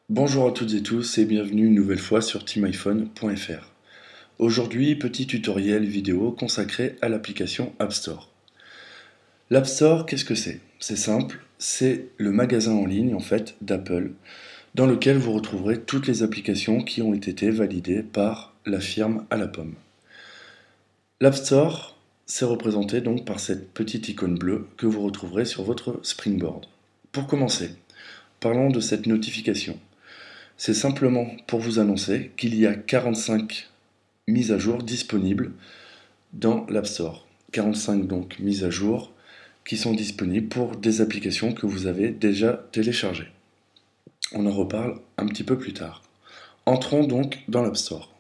Bonjour à toutes et tous et bienvenue une nouvelle fois sur teamiphone.fr. Aujourd'hui, petit tutoriel vidéo consacré à l'application App Store. L'App Store, qu'est-ce que c'est? C'est simple, c'est le magasin en ligne en fait d'Apple dans lequel vous retrouverez toutes les applications qui ont été validées par la firme à la pomme. L'App Store, c'est représenté donc par cette petite icône bleue que vous retrouverez sur votre Springboard. Pour commencer, parlons de cette notification. C'est simplement pour vous annoncer qu'il y a 45 mises à jour disponibles dans l'App Store. 45 donc mises à jour qui sont disponibles pour des applications que vous avez déjà téléchargées. On en reparle un petit peu plus tard. Entrons donc dans l'App Store.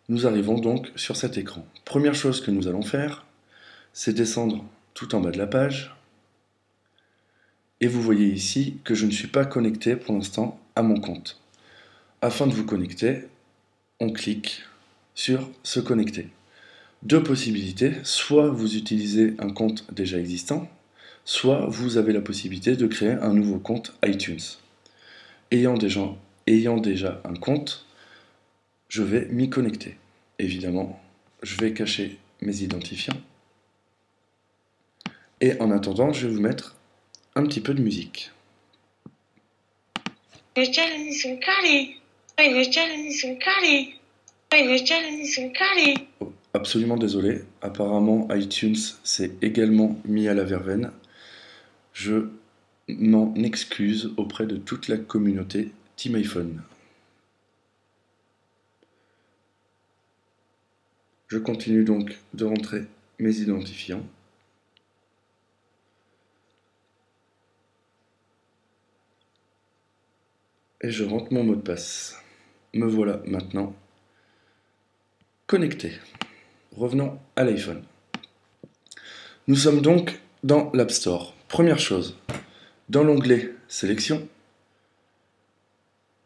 Nous arrivons donc sur cet écran. Première chose que nous allons faire, c'est descendre tout en bas de la page. Et vous voyez ici que je ne suis pas connecté pour l'instant à mon compte. Afin de vous connecter, on clique sur se connecter. Deux possibilités, soit vous utilisez un compte déjà existant, soit vous avez la possibilité de créer un nouveau compte iTunes. Ayant déjà un compte, je vais m'y connecter. Évidemment, je vais cacher mes identifiants. Et en attendant, je vais vous mettre un petit peu de musique. Oh, absolument désolé, apparemment iTunes s'est également mis à la verveine. Je m'en excuse auprès de toute la communauté Team iPhone. Je continue donc de rentrer mes identifiants. Et je rentre mon mot de passe. Me voilà maintenant connecté. Revenons à l'iPhone. Nous sommes donc dans l'App Store. Première chose, dans l'onglet Sélection,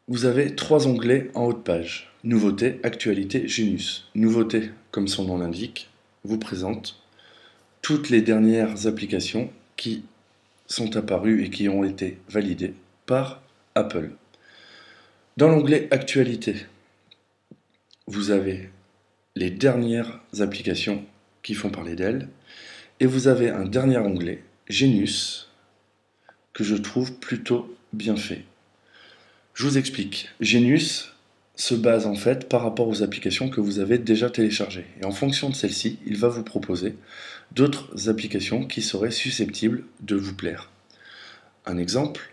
vous avez trois onglets en haut de page. Nouveautés, Actualité, Genius. Nouveautés, comme son nom l'indique, vous présente toutes les dernières applications qui sont apparues et qui ont été validées par Apple. Dans l'onglet Actualité, vous avez les dernières applications qui font parler d'elles et vous avez un dernier onglet, Genius, que je trouve plutôt bien fait. Je vous explique. Genius se base en fait par rapport aux applications que vous avez déjà téléchargées. Et en fonction de celles-ci, il va vous proposer d'autres applications qui seraient susceptibles de vous plaire. Un exemple,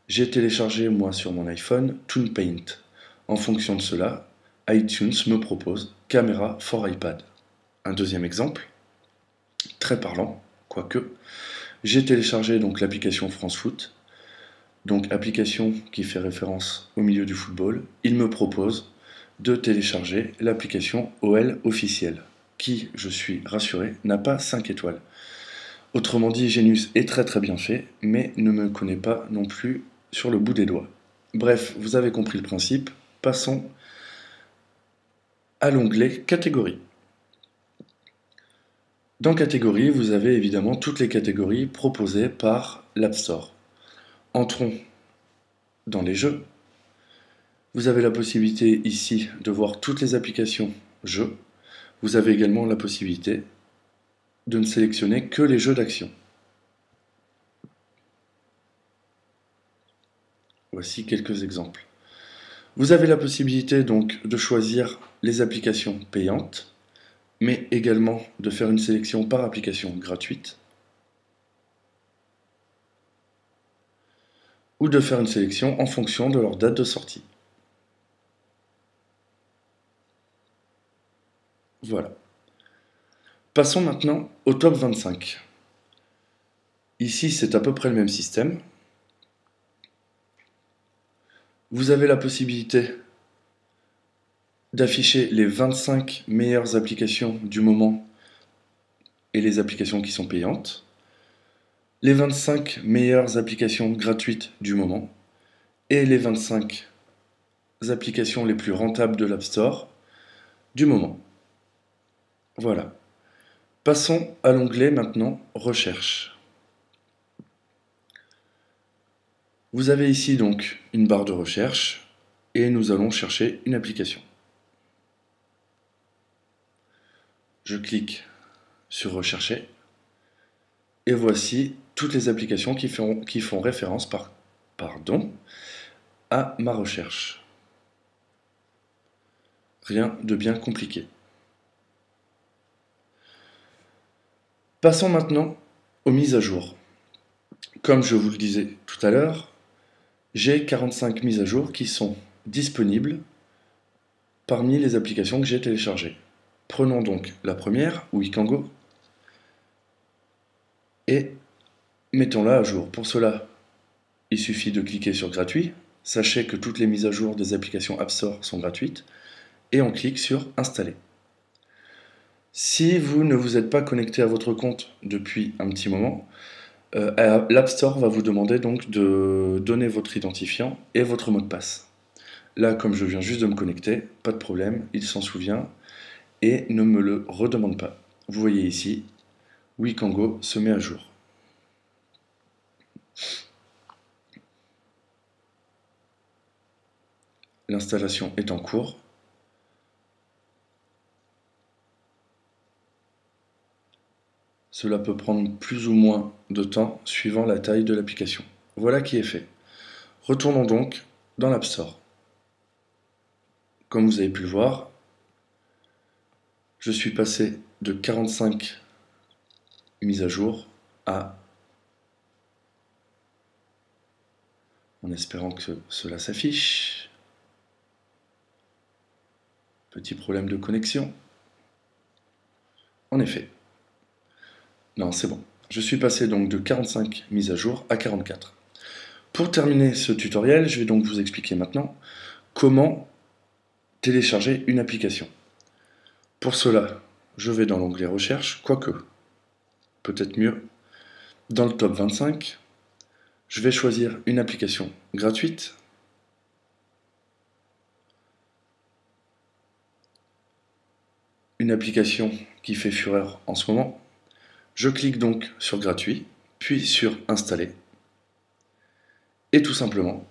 j'ai téléchargé moi sur mon iPhone ToonPaint. En fonction de cela, iTunes me propose Camera for iPad. Un deuxième exemple, très parlant, quoique, j'ai téléchargé donc l'application France Foot, donc application qui fait référence au milieu du football. Il me propose de télécharger l'application OL officielle, qui, je suis rassuré, n'a pas 5 étoiles. Autrement dit, Genius est très très bien fait, mais ne me connaît pas non plus sur le bout des doigts. Bref, vous avez compris le principe, passons à l'onglet catégories. Dans catégories, vous avez évidemment toutes les catégories proposées par l'App Store. Entrons dans les jeux. Vous avez la possibilité ici de voir toutes les applications jeux. Vous avez également la possibilité de ne sélectionner que les jeux d'action. Voici quelques exemples. Vous avez la possibilité donc de choisir les applications payantes, mais également de faire une sélection par application gratuite, ou de faire une sélection en fonction de leur date de sortie. Voilà. Passons maintenant au top 25. Ici, c'est à peu près le même système. Vous avez la possibilité d'afficher les 25 meilleures applications du moment et les applications qui sont payantes, les 25 meilleures applications gratuites du moment et les 25 applications les plus rentables de l'App Store du moment. Voilà. Passons à l'onglet maintenant Recherche. Vous avez ici donc une barre de recherche et nous allons chercher une application. Je clique sur rechercher et voici toutes les applications qui font référence à ma recherche. Rien de bien compliqué. Passons maintenant aux mises à jour. Comme je vous le disais tout à l'heure, j'ai 45 mises à jour qui sont disponibles parmi les applications que j'ai téléchargées. Prenons donc la première, Wikango, et mettons-la à jour. Pour cela, il suffit de cliquer sur gratuit. Sachez que toutes les mises à jour des applications App Store sont gratuites. Et on clique sur installer. Si vous ne vous êtes pas connecté à votre compte depuis un petit moment, l'App Store va vous demander donc de donner votre identifiant et votre mot de passe. Là, comme je viens juste de me connecter, pas de problème, il s'en souvient et ne me le redemande pas. Vous voyez ici, Wikango se met à jour. L'installation est en cours. Cela peut prendre plus ou moins de temps suivant la taille de l'application. Voilà qui est fait. Retournons donc dans l'App Store. Comme vous avez pu le voir, je suis passé de 45 mises à jour à, en espérant que cela s'affiche, petit problème de connexion. En effet. Non, c'est bon. Je suis passé donc de 45 mises à jour à 44. Pour terminer ce tutoriel, je vais donc vous expliquer maintenant comment télécharger une application. Pour cela, je vais dans l'onglet Recherche, quoique, peut-être mieux, dans le top 25, je vais choisir une application gratuite. Une application qui fait fureur en ce moment. Je clique donc sur gratuit, puis sur installer. Et tout simplement,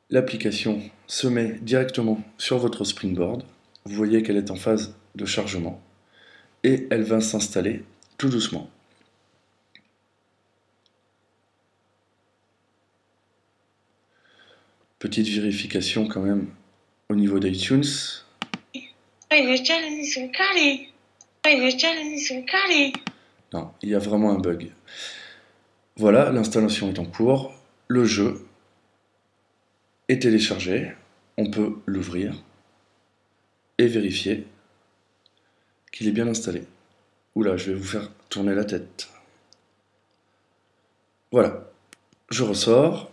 l'application se met directement sur votre Springboard. Vous voyez qu'elle est en phase de chargement et elle va s'installer tout doucement. Petite vérification quand même au niveau d'iTunes. Non, il y a vraiment un bug. Voilà, l'installation est en cours. Le jeu est téléchargé. On peut l'ouvrir et vérifier qu'il est bien installé. Oula, je vais vous faire tourner la tête. Voilà, je ressors.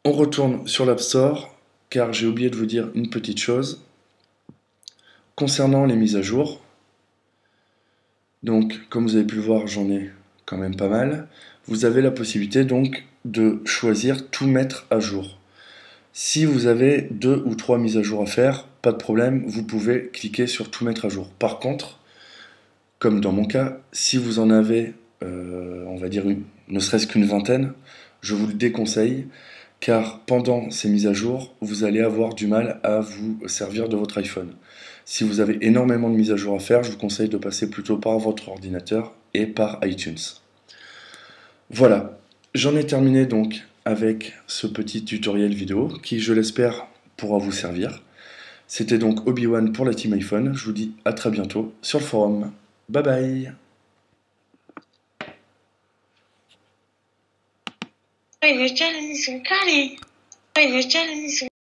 On retourne sur l'App Store, car j'ai oublié de vous dire une petite chose. Concernant les mises à jour, donc comme vous avez pu le voir, j'en ai quand même pas mal. Vous avez la possibilité donc de choisir tout mettre à jour. Si vous avez 2 ou 3 mises à jour à faire, pas de problème, vous pouvez cliquer sur tout mettre à jour. Par contre, comme dans mon cas, si vous en avez, on va dire ne serait-ce qu'une vingtaine, je vous le déconseille, car pendant ces mises à jour, vous allez avoir du mal à vous servir de votre iPhone. Si vous avez énormément de mises à jour à faire, je vous conseille de passer plutôt par votre ordinateur et par iTunes. Voilà, j'en ai terminé donc avec ce petit tutoriel vidéo qui, je l'espère, pourra vous servir. C'était donc Obi-Wan pour la Team iPhone. Je vous dis à très bientôt sur le forum. Bye bye.